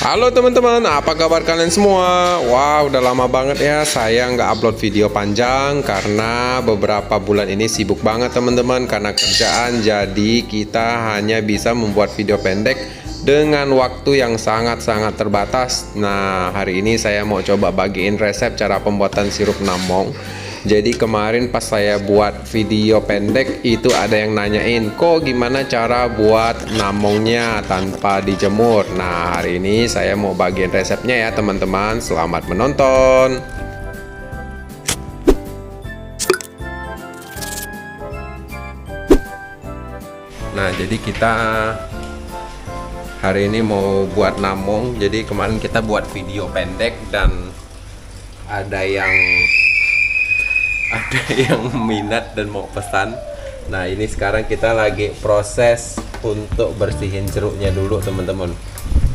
Halo teman-teman, apa kabar kalian semua? Wow, udah lama banget ya saya nggak upload video panjang karena beberapa bulan ini sibuk banget teman-teman karena kerjaan. Jadi kita hanya bisa membuat video pendek dengan waktu yang sangat-sangat terbatas. Nah, hari ini saya mau coba bagiin resep cara pembuatan sirup namong. Jadi kemarin pas saya buat video pendek itu ada yang nanyain, kok gimana cara buat namongnya tanpa dijemur. Nah, hari ini saya mau bagiin resepnya ya teman-teman. Selamat menonton. Nah, jadi kita hari ini mau buat namong. Jadi kemarin kita buat video pendek dan ada yang minat dan mau pesan. Nah, ini sekarang kita lagi proses untuk bersihin jeruknya dulu teman-teman.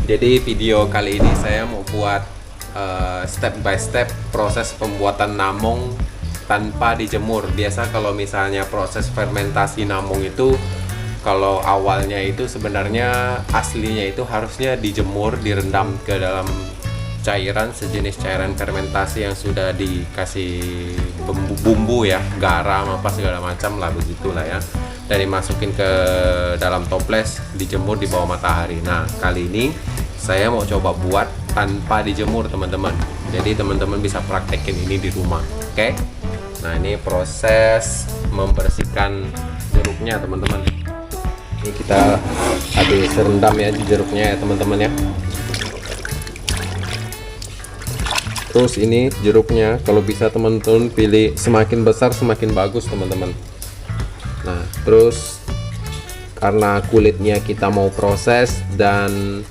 Jadi video kali ini saya mau buat step by step proses pembuatan namong tanpa dijemur. Biasa kalau misalnya proses fermentasi namong itu, kalau awalnya itu sebenarnya aslinya itu harusnya dijemur, direndam ke dalam cairan, sejenis cairan fermentasi yang sudah dikasih bumbu ya, garam apa segala macam lah, begitulah ya, dan dimasukin ke dalam toples, dijemur di bawah matahari. Nah, kali ini saya mau coba buat tanpa dijemur teman-teman, jadi teman-teman bisa praktekin ini di rumah. Oke. Nah, ini proses membersihkan jeruknya teman-teman. Ini kita habis rendam ya jeruknya ya teman-teman ya. Terus ini jeruknya kalau bisa teman-teman pilih semakin besar semakin bagus teman-teman. Nah, terus karena kulitnya kita mau proses, dan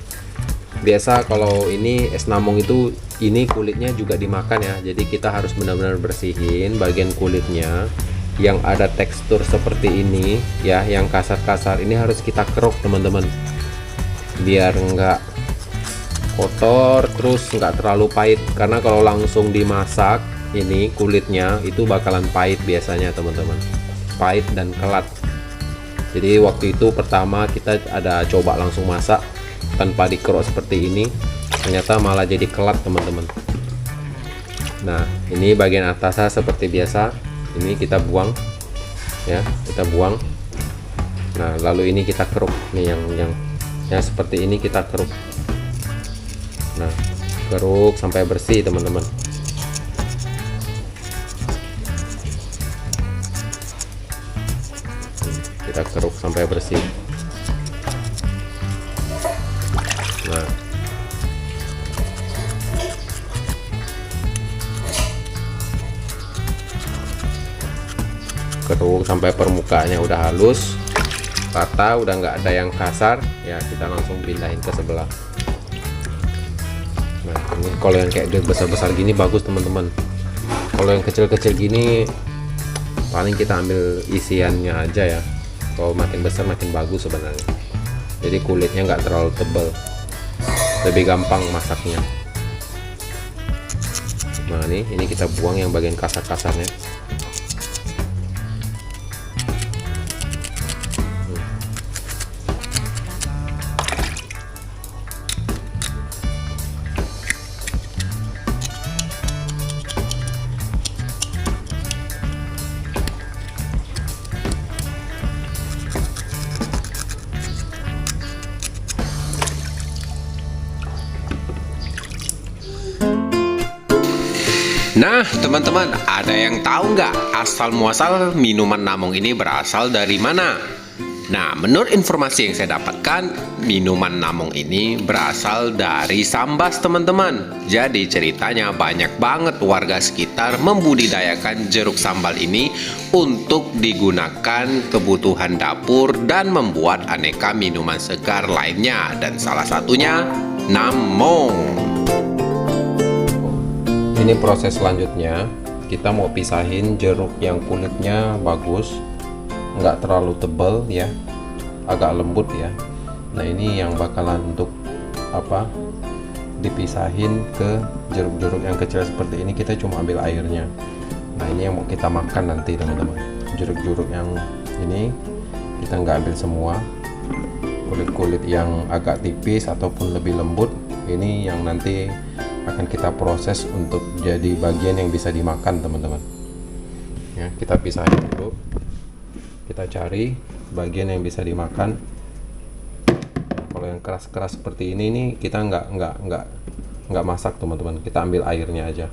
biasa kalau ini es namong itu ini kulitnya juga dimakan ya. Jadi kita harus benar-benar bersihin bagian kulitnya yang ada tekstur seperti ini ya, yang kasar-kasar ini harus kita keruk teman-teman, biar enggak kotor, terus nggak terlalu pahit. Karena kalau langsung dimasak ini kulitnya itu bakalan pahit biasanya teman-teman, pahit dan kelat. Jadi waktu itu pertama kita ada coba langsung masak tanpa dikerok seperti ini, ternyata malah jadi kelat teman-teman. Nah, ini bagian atasnya seperti biasa, ini kita buang ya, kita buang. Nah, lalu ini kita keruk nih, yang seperti ini kita keruk. Nah, keruk sampai bersih teman-teman. Kita keruk sampai bersih. Nah, keruk sampai permukaannya udah halus, rata, udah nggak ada yang kasar ya, kita langsung pindahin ke sebelah. Nah, ini kalau yang kayak besar-besar gini bagus teman-teman. Kalau yang kecil-kecil gini paling kita ambil isiannya aja ya. Kalau makin besar makin bagus sebenarnya. Jadi kulitnya nggak terlalu tebal, lebih gampang masaknya. Nah, ini kita buang yang bagian kasar-kasarnya. Nah teman-teman, ada yang tahu nggak asal muasal minuman namong ini berasal dari mana? Nah, menurut informasi yang saya dapatkan, minuman namong ini berasal dari Sambas teman-teman. Jadi ceritanya banyak banget warga sekitar membudidayakan jeruk sambal ini untuk digunakan kebutuhan dapur dan membuat aneka minuman segar lainnya, dan salah satunya namong. Ini proses selanjutnya, kita mau pisahin jeruk yang kulitnya bagus, nggak terlalu tebal ya, agak lembut ya. Nah, ini yang bakalan untuk apa, dipisahin ke jeruk-jeruk yang kecil seperti ini. Kita cuma ambil airnya. Nah, ini yang mau kita makan nanti teman-teman. Jeruk-jeruk yang ini kita nggak ambil semua, kulit-kulit yang agak tipis ataupun lebih lembut ini yang nanti akan kita proses untuk jadi bagian yang bisa dimakan teman-teman ya. Kita pisahin dulu, kita cari bagian yang bisa dimakan. Kalau yang keras-keras seperti ini nih kita nggak masak teman-teman, kita ambil airnya aja.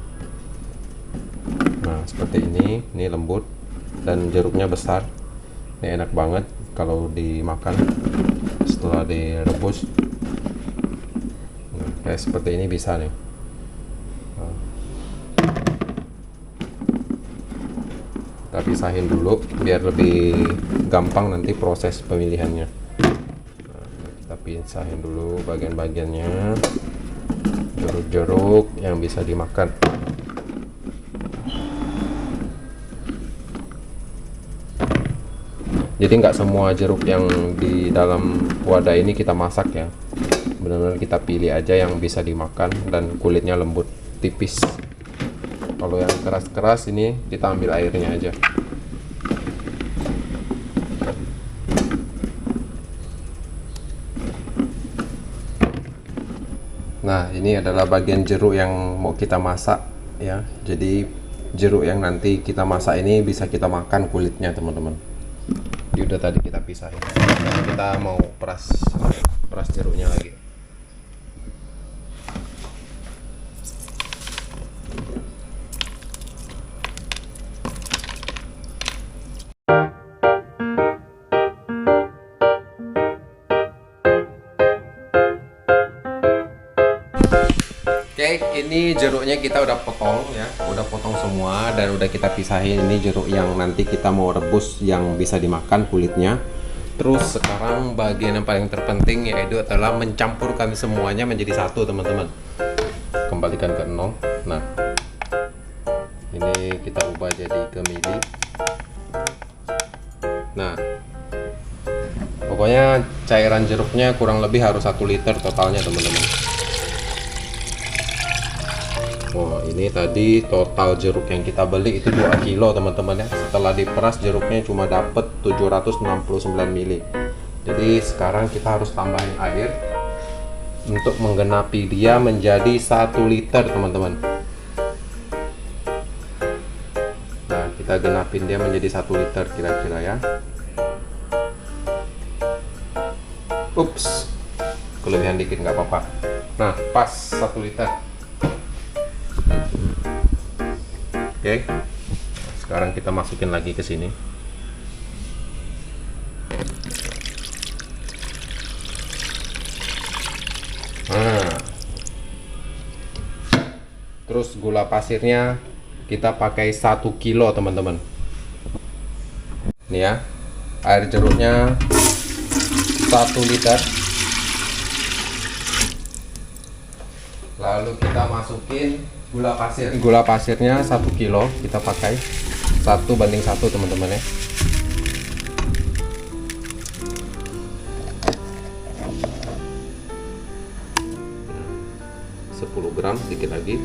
Nah seperti ini lembut dan jeruknya besar. Ini enak banget kalau dimakan setelah direbus. Nah, kayak seperti ini bisa nih. Kita pisahin dulu biar lebih gampang nanti proses pemilihannya. Nah, kita pisahin dulu bagian-bagiannya, jeruk-jeruk yang bisa dimakan. Jadi nggak semua jeruk yang di dalam wadah ini kita masak ya, benar-benar kita pilih aja yang bisa dimakan dan kulitnya lembut tipis. Kalau yang keras-keras ini kita ambil airnya aja. Nah ini adalah bagian jeruk yang mau kita masak ya. Jadi jeruk yang nanti kita masak ini bisa kita makan kulitnya teman-teman. Udah tadi kita pisahin. Kita mau peras jeruknya lagi. Oke, ini jeruknya kita udah potong ya, udah potong semua dan udah kita pisahin. Ini jeruk yang nanti kita mau rebus yang bisa dimakan kulitnya. Terus sekarang bagian yang paling terpenting yaitu adalah mencampurkan semuanya menjadi satu teman-teman. Kembalikan ke 0. Nah, ini kita ubah jadi ke mili. Nah, pokoknya cairan jeruknya kurang lebih harus 1 liter totalnya teman-teman. Oh ini tadi total jeruk yang kita beli itu 2 kilo teman-teman ya. Setelah diperas jeruknya cuma dapet 769 ml. Jadi sekarang kita harus tambahin air untuk menggenapi dia menjadi 1 liter teman-teman. Nah kita genapin dia menjadi 1 liter kira-kira ya. Ups, kelebihan dikit nggak apa-apa. Nah pas 1 liter. Oke, sekarang kita masukin lagi ke sini. Nah, terus gula pasirnya kita pakai 1 kilo teman-teman. Nih ya, air jeruknya 1 liter. Lalu kita masukin gula pasirnya 1 kilo, kita pakai 1:1 teman-teman ya. Nah, 10 gram sedikit lagi.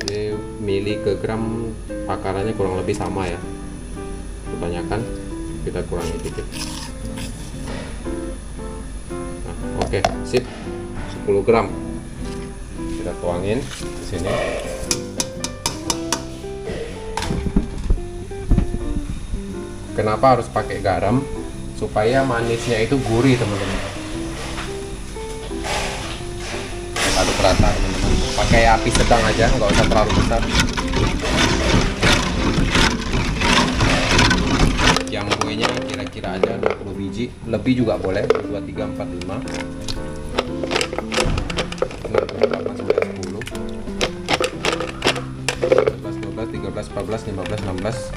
Ini mili ke gram takarannya kurang lebih sama ya, kebanyakan kita kurangi dikit. Nah, oke, sip. 10 gram kita tuangin ke sini. Kenapa harus pakai garam? Supaya manisnya itu gurih teman-teman. Aduk rata teman-teman. Pakai api sedang aja, nggak usah terlalu besar. Jambunya kira-kira aja 20 biji, lebih juga boleh, 2, 3, 4, 5. 14, 15, 16,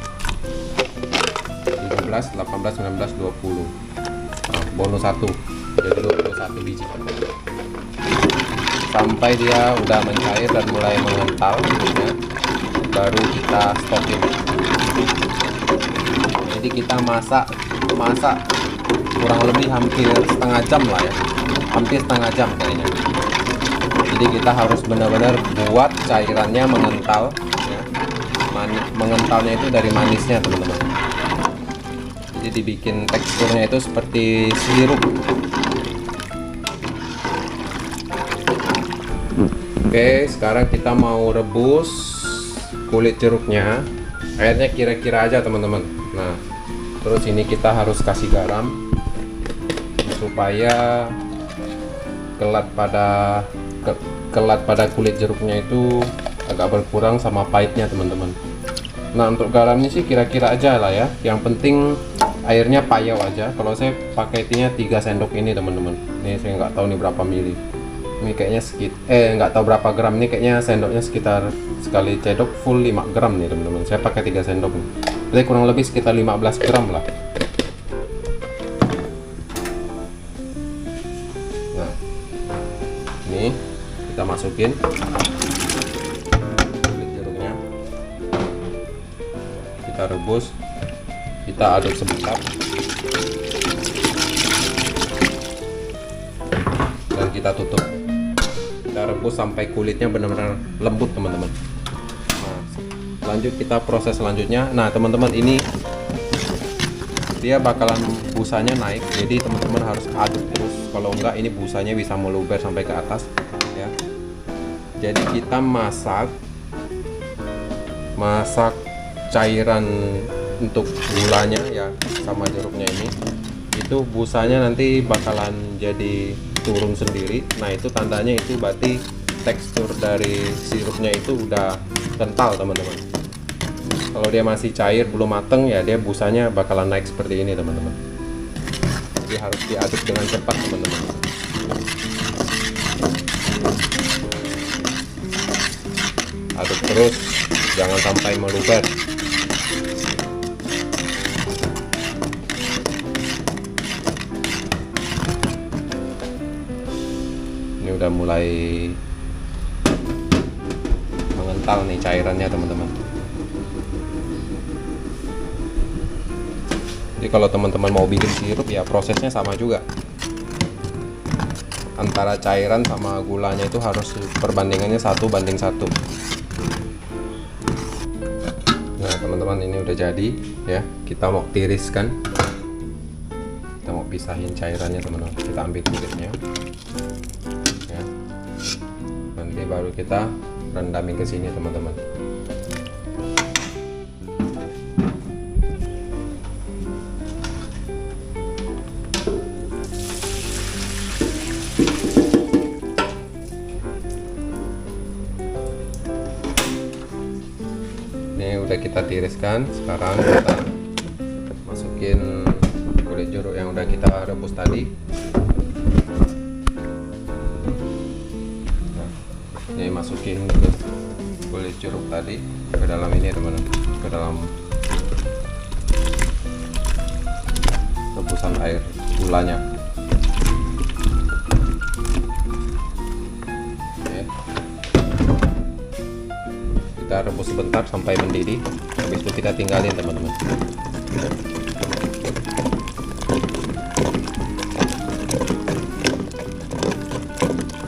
17, 18, 19, 20. Nah, bonus 1 jadi 21 biji sampai dia udah mencair dan mulai mengental ya, baru kita stopin. Jadi kita masak kurang lebih hampir setengah jam lah ya, hampir setengah jam kayaknya. Jadi kita harus benar-benar buat cairannya mengental ya. Mengentalnya itu dari manisnya teman-teman. Jadi dibikin teksturnya itu seperti sirup Oke, sekarang kita mau rebus kulit jeruknya. Airnya kira-kira aja teman-teman. Nah, terus ini kita harus kasih garam supaya kelat pada kulit jeruknya itu agak berkurang sama pahitnya teman-teman. Nah, untuk garamnya sih kira-kira aja lah ya. Yang penting airnya payau aja. Kalau saya pakai ininya 3 sendok ini teman-teman. Ini saya nggak tahu nih berapa mili. Ini kayaknya nggak tahu berapa gram nih, kayaknya sendoknya sekitar sekali cedok full 5 gram nih teman-teman. Saya pakai 3 sendok nih. Jadi kurang lebih sekitar 15 gram lah. Nah, ini kita masukin kulit jeruknya. Kita rebus, kita aduk sebentar. Dan kita tutup. Kita rebus sampai kulitnya benar-benar lembut teman-teman. Nah, lanjut kita proses selanjutnya. Nah teman-teman, ini dia bakalan busanya naik, jadi teman-teman harus aduk terus. Kalau enggak ini busanya bisa meluber sampai ke atas ya. Jadi kita masak cairan untuk gulanya ya sama jeruknya ini, itu busanya nanti bakalan jadi turun sendiri. Nah itu tandanya itu berarti tekstur dari sirupnya itu udah kental teman-teman. Kalau dia masih cair belum mateng ya dia busanya bakalan naik seperti ini teman-teman. Jadi harus diaduk dengan cepat teman-teman. Aduk terus, jangan sampai meluber. Ini udah mulai mengental nih cairannya teman-teman. Jadi kalau teman-teman mau bikin sirup ya prosesnya sama juga. Antara cairan sama gulanya itu harus perbandingannya 1:1. Nah teman-teman, ini udah jadi ya. Kita mau tiriskan. Kita mau pisahin cairannya teman-teman. Kita ambil kulitnya. Nanti baru kita rendamin ke sini teman-teman. Ini udah kita tiriskan. Sekarang kita masukin kulit jeruk yang udah kita rebus tadi. Ini masukin ke kulit jeruk tadi ke dalam ini teman-teman, ke dalam rebusan air gulanya. Oke. Kita rebus sebentar sampai mendidih, habis itu kita tinggalin teman-teman.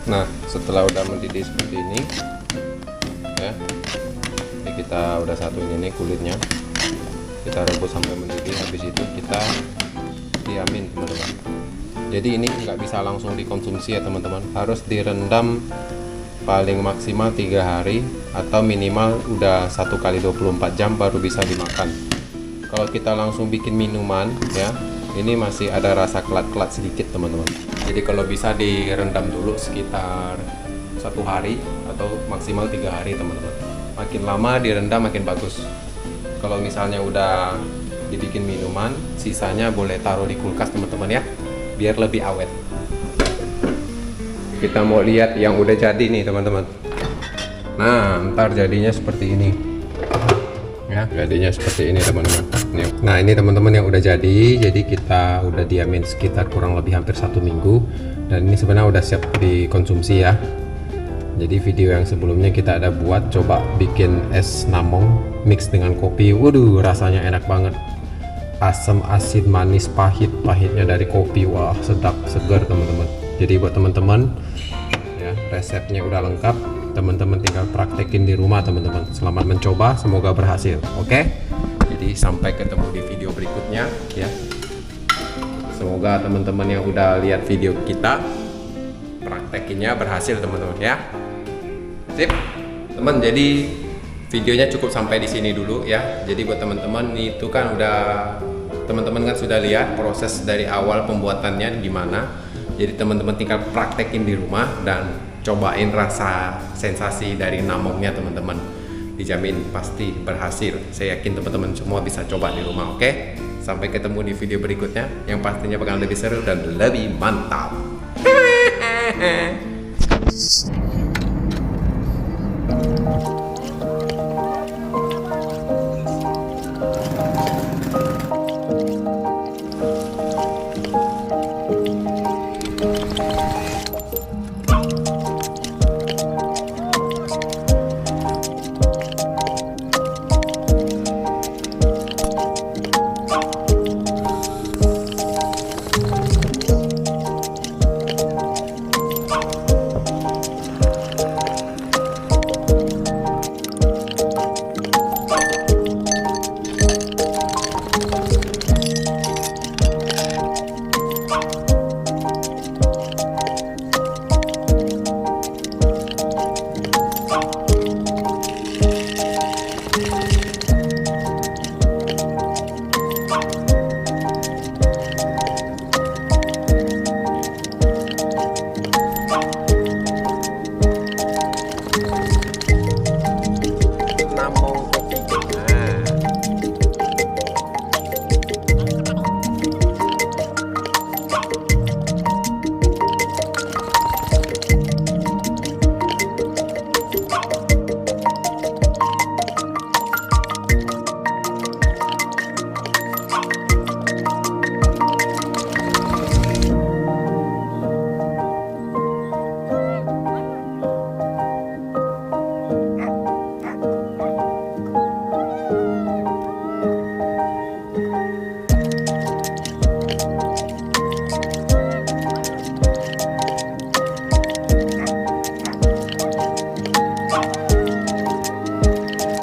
Nah setelah udah mendidih seperti ini ya, ini kita udah satuin ini kulitnya, kita rebus sampai mendidih. Habis itu kita diamin teman-teman. Jadi ini nggak bisa langsung dikonsumsi ya teman-teman, harus direndam paling maksimal 3 hari atau minimal udah 1 kali 24 jam baru bisa dimakan. Kalau kita langsung bikin minuman ya, ini masih ada rasa kelat-kelat sedikit teman-teman. Jadi kalau bisa direndam dulu sekitar 1 hari atau maksimal 3 hari teman-teman. Makin lama direndam makin bagus. Kalau misalnya udah dibikin minuman, sisanya boleh taruh di kulkas teman-teman ya, biar lebih awet. Kita mau lihat yang udah jadi nih teman-teman. Nah ntar jadinya seperti ini ya, jadinya seperti ini teman-teman. Nah ini teman-teman yang udah jadi kita udah diamin sekitar kurang lebih hampir 1 minggu, dan ini sebenarnya udah siap dikonsumsi ya. Jadi video yang sebelumnya kita ada buat coba bikin es namong mix dengan kopi. Waduh rasanya enak banget, asam, asin, manis, pahit, pahitnya dari kopi. Wah sedap, segar teman-teman. Jadi buat teman-teman ya, resepnya udah lengkap, teman-teman tinggal praktekin di rumah teman-teman. Selamat mencoba, semoga berhasil. Oke, jadi sampai ketemu di video berikutnya ya. Semoga teman-teman yang udah lihat video kita praktekinnya berhasil teman-teman ya. Sip, teman. Jadi videonya cukup sampai di sini dulu ya. Jadi buat teman-teman itu kan udah teman-teman kan sudah lihat proses dari awal pembuatannya gimana. Jadi teman-teman tinggal praktekin di rumah dan cobain rasa sensasi dari namongnya teman-teman. Dijamin pasti berhasil. Saya yakin teman-teman semua bisa coba di rumah. Oke? Sampai ketemu di video berikutnya yang pastinya bakal lebih seru dan lebih mantap.